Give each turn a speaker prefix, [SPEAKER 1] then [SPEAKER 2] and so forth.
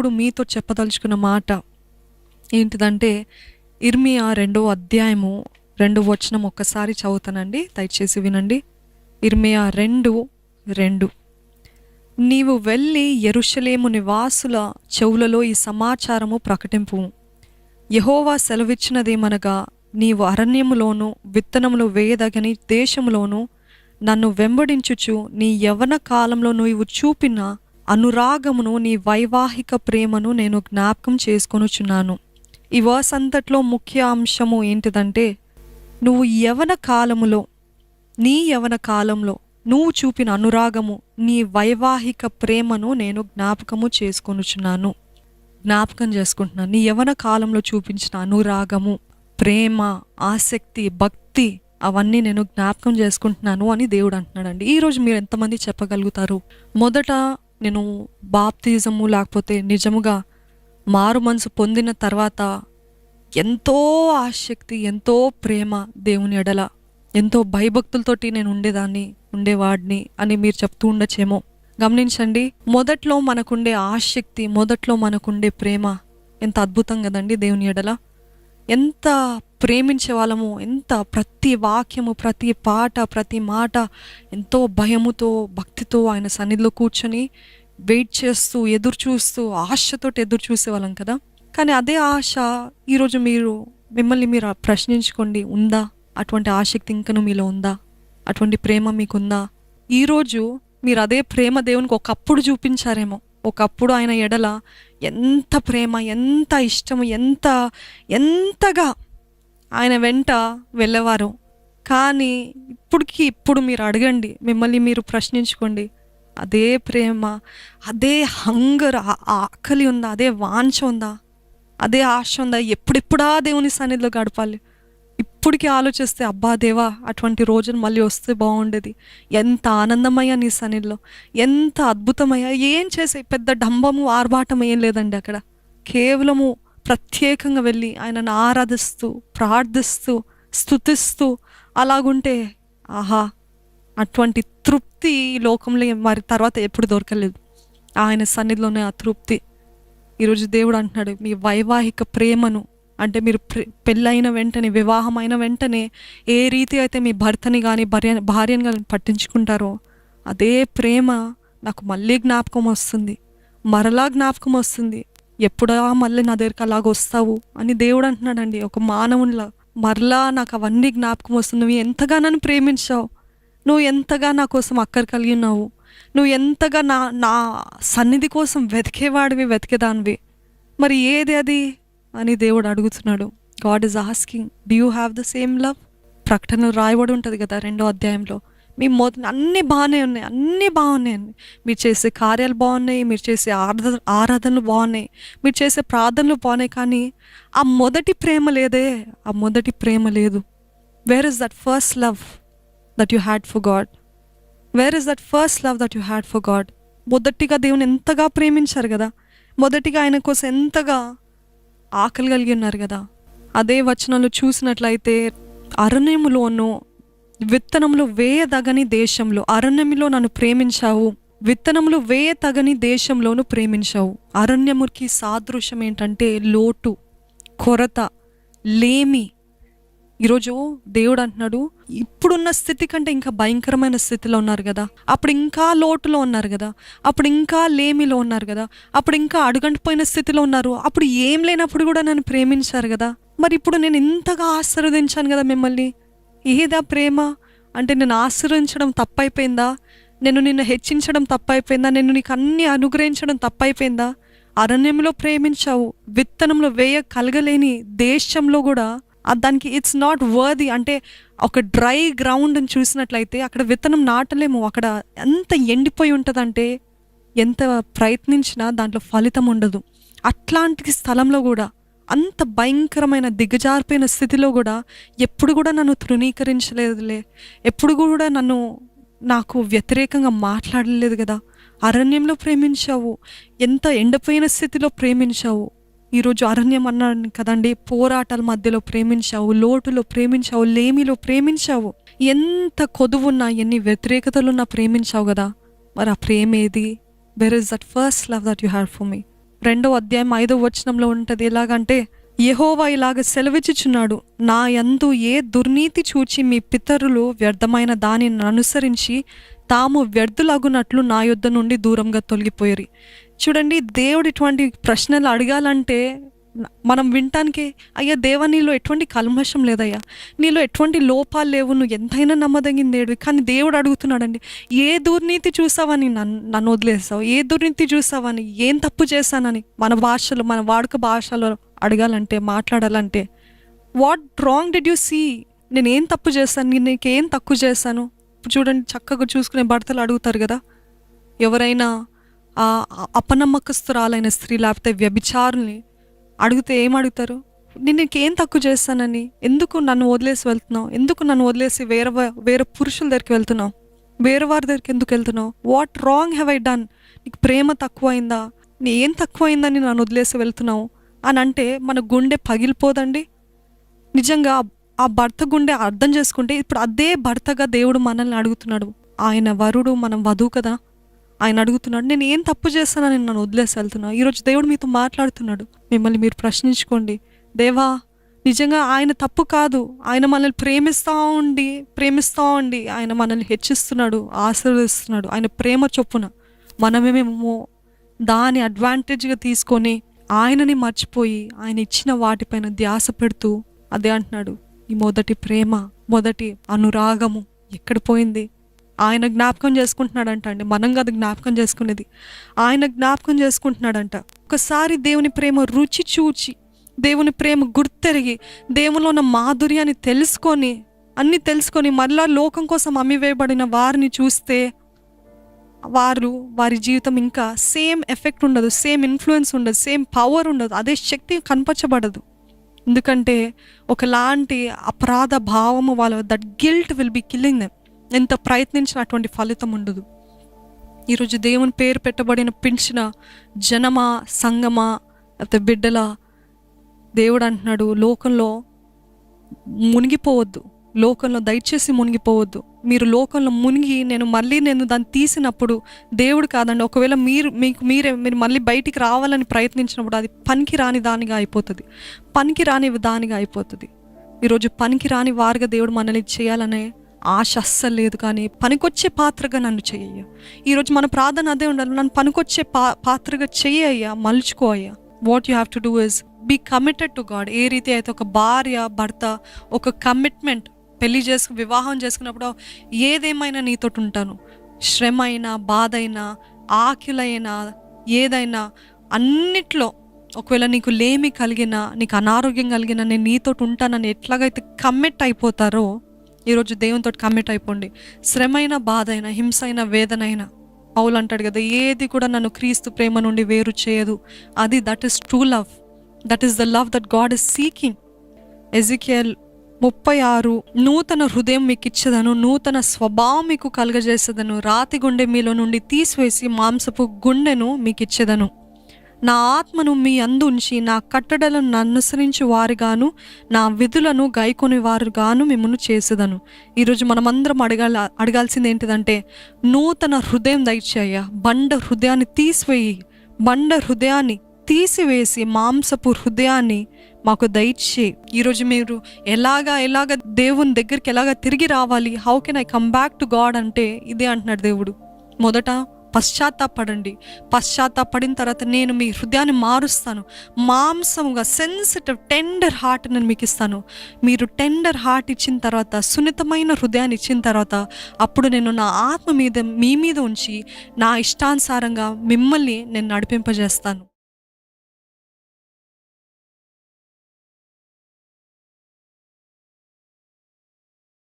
[SPEAKER 1] దేవుడు మీతో చెప్పదలుచుకున్న మాట ఏంటిదంటే, ఇర్మియా 2వ అధ్యాయము 2వ వచనం ఒక్కసారి చదువుతానండి, దయచేసి వినండి. ఇర్మియా 2:2. నీవు వెళ్ళి యెరూషలేము నివాసుల చెవులలో ఈ సమాచారము ప్రకటింపు. యెహోవా సెలవిచ్చినదేమనగా, నీవు అరణ్యములోను విత్తనములు వేయదగని దేశములోను నన్ను వెంబడించుచు నీ యవ్వన కాలంలో నీవు చూపిన అనురాగమును, నీ వైవాహిక ప్రేమను నేను జ్ఞాపకం చేసుకొనుచున్నాను. ఈ వర్స్ అంతట్లో ముఖ్య అంశము ఏంటిదంటే, నువ్వు నీ యవ్వన కాలంలో నువ్వు చూపిన అనురాగము, నీ వైవాహిక ప్రేమను నేను జ్ఞాపకం చేసుకుంటున్నాను. నీ యవ్వన కాలంలో చూపించిన అనురాగము, ప్రేమ, ఆసక్తి, భక్తి అవన్నీ నేను జ్ఞాపకం చేసుకుంటున్నాను అని దేవుడు అంటున్నాడండి. ఈరోజు మీరు ఎంతమంది చెప్పగలుగుతారు, మొదట నేను బాప్తిజము లేకపోతే నిజముగా మారు మనసు పొందిన తర్వాత ఎంతో ఆసక్తి, ఎంతో ప్రేమ దేవుని ఎడల, ఎంతో భయభక్తులతోటి నేను ఉండేవాడిని అని మీరు చెప్తూ ఉండొచ్చేమో. గమనించండి, మొదట్లో మనకుండే ఆసక్తి, మొదట్లో మనకుండే ప్రేమ ఎంత అద్భుతం కదండి దేవుని ఎడల. ఎంత ప్రేమించే వాళ్ళము, ఎంత ప్రతి వాక్యము, ప్రతి పాట, ప్రతి మాట ఎంతో భయముతో, భక్తితో ఆయన సన్నిధిలో కూర్చొని వెయిట్ చేస్తూ, ఎదురు చూస్తూ, ఆశతోటి ఎదురు చూసేవాళ్ళం కదా. కానీ అదే ఆశ ఈరోజు మిమ్మల్ని మీరు ప్రశ్నించుకోండి, ఉందా? అటువంటి ఆసక్తి ఇంకను మీలో ఉందా? అటువంటి ప్రేమ మీకుందా? ఈరోజు మీరు అదే ప్రేమ దేవునికి ఒకప్పుడు చూపించారేమో. ఒకప్పుడు ఆయన ఎడల ఎంత ప్రేమ, ఎంత ఇష్టము, ఎంతగా ఆయన వెంట వెళ్ళేవారు. కానీ ఇప్పుడు మీరు అడగండి, మిమ్మల్ని మీరు ప్రశ్నించుకోండి, అదే ప్రేమ, అదే హంగర్, ఆకలి ఉందా? అదే వాంఛ ఉందా? అదే ఆశ ఉందా? ఎప్పుడెప్పుడా దేవుని సన్నిధిలో గడపాలి? ఇప్పటికీ ఆలోచిస్తే, అబ్బా దేవా, అటువంటి రోజులు మళ్ళీ వస్తే బాగుండేది. ఎంత ఆనందమయ్యా నీ సన్నిధిలో, ఎంత అద్భుతమయ్యా. ఏం చేసే పెద్ద డంబము, ఆర్భాటం ఏం లేదండి అక్కడ. కేవలము ప్రత్యేకంగా వెళ్ళి ఆయనను ఆరాధిస్తూ, ప్రార్థిస్తూ, స్తుతిస్తూ అలాగుంటే, ఆహా, అటువంటి తృప్తి ఈ లోకంలో మరి తర్వాత ఎప్పుడు దొరకలేదు. ఆయన సన్నిధిలోనే ఆ తృప్తి. ఈరోజు దేవుడు అంటున్నాడు, మీ వైవాహిక ప్రేమను, అంటే మీరు పెళ్ళైన వెంటనే, వివాహమైన వెంటనే ఏ రీతి అయితే మీ భర్తని కానీ భార్యని కానీ పట్టించుకుంటారో, అదే ప్రేమ నాకు మళ్ళీ జ్ఞాపకం వస్తుంది, మరలా జ్ఞాపకం వస్తుంది. ఎప్పుడా మళ్ళీ నా దగ్గరికి అలాగ వస్తావు అని దేవుడు అంటున్నాడండి. ఒక మానవునిలా మరలా నాకు అవన్నీ జ్ఞాపకం వస్తుంది. నువ్వు ఎంతగా నన్ను ప్రేమించావు, నువ్వు ఎంతగా నా కోసం అక్కర కలిగి ఉన్నావు, నువ్వు ఎంతగా నా సన్నిధి కోసం వెతికేదానివి. మరి ఏది అది అని దేవుడు అడుగుతున్నాడు. God is asking, do you have the same love? ప్రకటన రాయబడి ఉంటుంది కదా 2వ అధ్యాయంలో. మీ అన్నీ బాగానే ఉన్నాయండి. మీరు చేసే కార్యాలు బాగున్నాయి, మీరు చేసే ఆరాధనలు బాగున్నాయి, మీరు చేసే ప్రార్థనలు బాగున్నాయి. కానీ ఆ మొదటి ప్రేమ లేదే, ఆ మొదటి ప్రేమ లేదు. Where is that first love that you had for God? Where is that first love that you had for God? మొదటిగా దేవుని ఎంతగా ప్రేమించారు కదా, మొదటిగా ఆయన కోసం ఎంతగా ఆకలి కలిగి ఉన్నారు కదా. అదే వచనంలో చూసినట్లయితే, అరణ్యములోను విత్తనములు వేయదగని దేశంలో, అరణ్యములో నన్ను ప్రేమించావు, విత్తనములు వేయతగని దేశంలోను ప్రేమించావు. అరణ్యముకి సాదృశ్యం ఏంటంటే లోటు, కొరత, లేమి. ఈరోజు దేవుడు అంటున్నాడు, ఇప్పుడున్న స్థితి కంటే ఇంకా భయంకరమైన స్థితిలో ఉన్నారు కదా, అప్పుడు ఇంకా లోటులో ఉన్నారు కదా, అప్పుడు ఇంకా లేమిలో ఉన్నారు కదా, అప్పుడు ఇంకా అడుగంటిపోయిన స్థితిలో ఉన్నారు. అప్పుడు ఏం లేనప్పుడు కూడా నన్ను ప్రేమించారు కదా. మరి ఇప్పుడు నేను ఇంతగా ఆశీర్వదించాను కదా మిమ్మల్ని. ఏదా ప్రేమ? అంటే నేను ఆశీర్వదించడం తప్పైపోయిందా? నేను నిన్ను హెచ్చించడం తప్పైపోయిందా? నేను నీకు అన్ని అనుగ్రహించడం తప్పైపోయిందా? అరణ్యంలో ప్రేమించావు, విత్తనంలో వేయ కలగలేని దేశంలో కూడా దానికి ఇట్స్ నాట్ వర్ది. అంటే ఒక డ్రై గ్రౌండ్ చూసినట్లయితే అక్కడ విత్తనం నాటలేము. అక్కడ ఎంత ఎండిపోయి ఉంటుందంటే ఎంత ప్రయత్నించినా దాంట్లో ఫలితం ఉండదు. అట్లాంటి స్థలంలో కూడా, అంత భయంకరమైన దిగజారిపోయిన స్థితిలో కూడా ఎప్పుడు కూడా నన్ను తృణీకరించలేదులే, ఎప్పుడు కూడా నాకు వ్యతిరేకంగా మాట్లాడలేదు కదా. అరణ్యంలో ప్రేమించావు, ఎంత ఎండిపోయిన స్థితిలో ప్రేమించావు. ఈరోజు అరణ్యం అన్నాను కదండి, పోరాటాల మధ్యలో ప్రేమించావు, లోటులో ప్రేమించావు, లేమిలో ప్రేమించావు, ఎంత కొదువున్నా, ఎన్ని వ్యతిరేకతలున్నా ప్రేమించావు కదా. మరి ఆ ప్రేమ ఏది? Where is that first love that you had for me? 2వ అధ్యాయం 5వ వచనంలో ఉంటుంది. ఎలాగంటే, యెహోవా ఇలాగ సెలవిచ్చుచున్నాడు, నా యందు ఏ దుర్నీతి చూచి మీ పితరులు వ్యర్థమైన దానిని అనుసరించి తాము వ్యర్థులగునట్లు నా యొద్ద నుండి దూరంగా తొలగిపోయారు. చూడండి, దేవుడు ఇటువంటి ప్రశ్నలు అడగాలంటే మనం వినటానికి, అయ్యా దేవా నీలో ఎటువంటి కల్మషం లేదయ్యా, నీలో ఎటువంటి లోపాలు లేవు, నువ్వు ఎంతైనా నమ్మదగిందేడు. కానీ దేవుడు అడుగుతున్నాడండి, ఏ దుర్నీతి చూసావని నన్ను వదిలేసావు, ఏ దుర్నీతి చూసావని, ఏం తప్పు చేశానని. మన భాషలో, మన వాడుక భాషలో అడగాలంటే, మాట్లాడాలంటే, what wrong did you see, నేనేం తప్పు చేశాను, నేను నీకేం తక్కువ చేశాను. చూడండి, చక్కగా చూసుకునే భర్తలు అడుగుతారు కదా, ఎవరైనా అపనమ్మకస్తురాలైన స్త్రీ లేకపోతే వ్యభిచారుల్ని అడిగితే ఏం అడుగుతారు, నేను నీకేం తక్కువ చేస్తానని, ఎందుకు నన్ను వదిలేసి వెళ్తున్నావు, ఎందుకు నన్ను వదిలేసి వేరే పురుషుల దగ్గరికి వెళ్తున్నావు, వేరే వారి దగ్గరికి ఎందుకు వెళ్తున్నావు, what wrong have I done, నీకు ప్రేమ తక్కువైందా, నీ ఏం తక్కువైందని నన్ను వదిలేసి వెళ్తున్నావు అని అంటే మన గుండె పగిలిపోదండి. నిజంగా ఆ భర్త గుండె అర్థం చేసుకుంటే, ఇప్పుడు అదే భర్తగా దేవుడు మనల్ని అడుగుతున్నాడు. ఆయన వరుడు, మనం వధువు కదా. ఆయన అడుగుతున్నాడు, నేను ఏం తప్పు చేస్తానని నన్ను వదిలేసి వెళ్తున్నా. ఈరోజు దేవుడు మీతో మాట్లాడుతున్నాడు. మిమ్మల్ని మీరు ప్రశ్నించుకోండి, దేవా నిజంగా ఆయన తప్పు కాదు, ఆయన మనల్ని ప్రేమిస్తూ ఉండి ఆయన మనల్ని హెచ్చిస్తున్నాడు, ఆశీర్వదిస్తున్నాడు. ఆయన ప్రేమ చొప్పున మనమేమేమో దాని అడ్వాంటేజ్గా తీసుకొని ఆయనని మర్చిపోయి ఆయన ఇచ్చిన వాటిపైన ధ్యాస పెడుతూ, అదే అంటున్నాడు, ఈ మొదటి ప్రేమ, మొదటి అనురాగము ఎక్కడ పోయింది. ఆయన జ్ఞాపకం చేసుకుంటున్నాడంట అండి, మనం కాదు జ్ఞాపకం చేసుకునేది, ఆయన జ్ఞాపకం చేసుకుంటున్నాడంట. ఒకసారి దేవుని ప్రేమ రుచి చూచి, దేవుని ప్రేమ గుర్తెరిగి, దేవునిలో ఉన్న మాధుర్యాన్ని అన్నీ తెలుసుకొని మళ్ళా లోకం కోసం అమ్మివేయబడిన వారిని చూస్తే వారి జీవితం ఇంకా సేమ్ ఎఫెక్ట్ ఉండదు, సేమ్ ఇన్ఫ్లుయెన్స్ ఉండదు, సేమ్ పవర్ ఉండదు, అదే శక్తి కనపరచబడదు. ఎందుకంటే ఒకలాంటి అపరాధ భావము that guilt will be killing them. ఎంత ప్రయత్నించిన అటువంటి ఫలితం ఉండదు. ఈరోజు దేవుని పేరు పెట్టబడిన పిలిచిన జనమా, సంగమా, లేకపోతే బిడ్డల, దేవుడు అంటున్నాడు, లోకంలో మునిగిపోవద్దు, లోకంలో దయచేసి మునిగిపోవద్దు. మీరు లోకంలో మునిగి నేను దాన్ని తీసినప్పుడు దేవుడు కాదండి, ఒకవేళ మీరు మళ్ళీ బయటికి రావాలని ప్రయత్నించినప్పుడు అది పనికిరాని దానిగా అయిపోతుంది. ఈరోజు పనికిరాని వారుగా దేవుడు మనల్ని చేయాలనే ఆశ అస్సలు లేదు. కానీ పనికొచ్చే పాత్రగా నన్ను చెయ్య. ఈరోజు మన ప్రార్థన అదే ఉండాలి, నన్ను పనికొచ్చే పాత్రగా చెయ్యయ్యా, మలుచుకో అయ్యా. What you have to do is be committed to God. ఏ రీతి అయితే ఒక భార్య భర్త ఒక కమిట్మెంట్, వివాహం చేసుకున్నప్పుడు ఏదేమైనా నీతోటి ఉంటాను, శ్రమ అయినా, బాధ అయినా, ఆకిలైనా, ఏదైనా అన్నిట్లో, ఒకవేళ నీకు లేమి కలిగినా, నీకు అనారోగ్యం కలిగినా, నేను నీతోటి ఉంటానని ఎట్లాగైతే కమిట్ అయిపోతారో, ఈరోజు దేవునితో కమిట్ అయిపోండి. శ్రమైన, బాధ అయినా, హింస అయినా, వేదన అయినా, పౌలు అంటాడు కదా, ఏది కూడా నన్ను క్రీస్తు ప్రేమ నుండి వేరు చేయదు. That is true love, that is the love that God is seeking. Ezekiel 36, నూతన హృదయం మీకు ఇచ్చేదను, నూతన స్వభావం మీకు కలుగజేసేదను, రాతి గుండె మీలో నుండి తీసివేసి మాంసపు గుండెను మీకు ఇచ్చేదను, నా ఆత్మను మీ అందు ఉంచి నా కట్టడలను అనుసరించి వారుగాను నా విధులను గైకొని వారుగాను మిమ్మల్ని చేసేదను. ఈరోజు మనమందరం అడగాల్సింది ఏంటిదంటే, నూతన హృదయం దయచేయ, బండ హృదయాన్ని తీసివేసి మాంసపు హృదయాన్ని మాకు దయచేయి. ఈరోజు మీరు ఎలాగ దేవుని దగ్గరికి ఎలాగ తిరిగి రావాలి, how can I come back to God అంటే ఇదే అంటున్నాడు దేవుడు. మొదట పశ్చాత్తాపడిన తర్వాత నేను మీ హృదయాన్ని మారుస్తాను, మాంసముగా సెన్సిటివ్ టెండర్ హార్ట్ నేను మీకు ఇస్తాను. మీరు టెండర్ హార్ట్ ఇచ్చిన తర్వాత, సున్నితమైన హృదయాన్ని ఇచ్చిన తర్వాత, అప్పుడు నేను నా ఆత్మ మీ మీద ఉంచి నా ఇష్టానుసారంగా మిమ్మల్ని నేను నడిపింపజేస్తాను.